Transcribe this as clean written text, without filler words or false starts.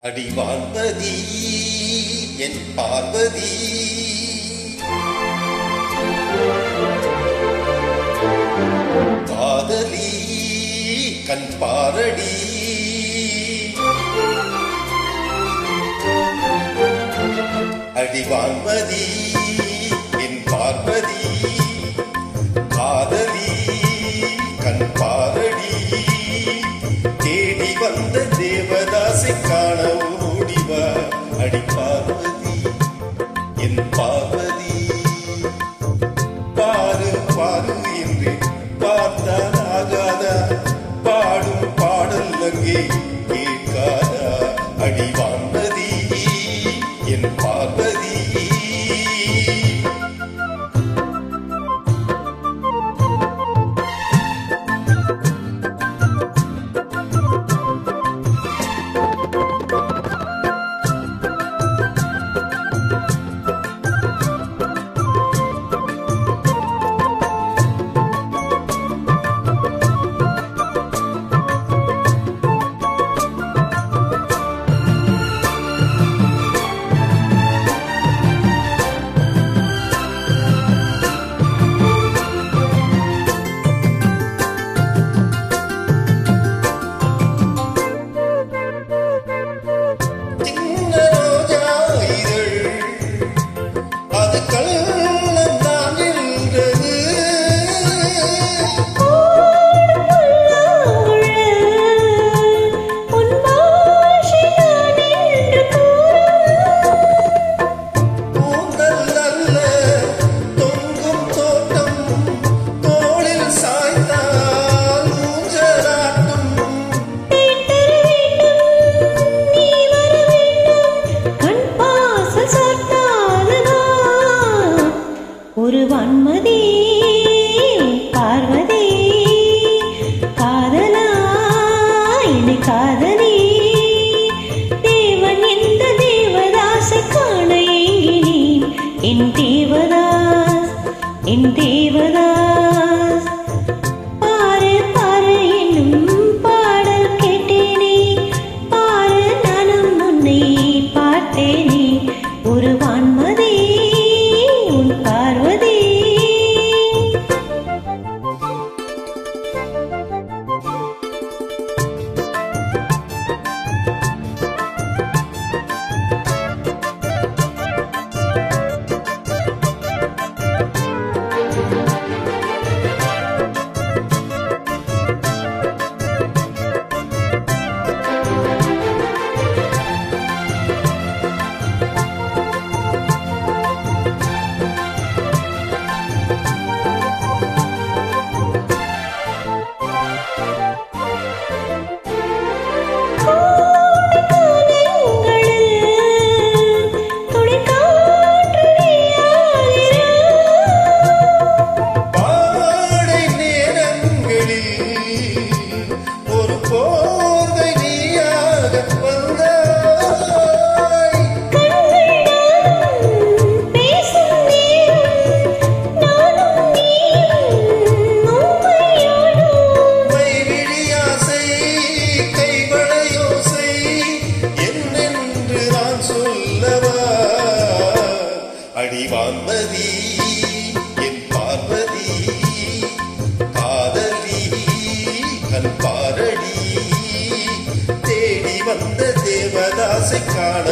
அடிவான்பதி என் பார்வதி காதலி கண் பாரடி அடிவான்பதி என் பார்வதி காதலி கண் பாரடி தேடி வந்த தேவதாசை காண ஓடிவா அடி பார்வதி என் பார்வதி பாரு பாரு என்று பார்த்தால் ஆகாதா பாடும் பாடல் அங்கே கேட்காதா அடி வான்பதி என் பார்வதி ஒரு வான்மதி பார்வதி காதலா என்னை காதலி தேவன் எந்த தேவதாசை காண ஏங்கினேன் என் தேவதாஸ் என் தேவதாஸ் பாரு பாரு என்னும் பாடல் கேட்டேனே பாரு நானும் உன்னை பார்த்தேனே ஒரு வான்மதி பார்வதி அடிவான்பதி என் பார்வதி காதலி கண் பாரடி தேடி வந்த தேவதாசை காண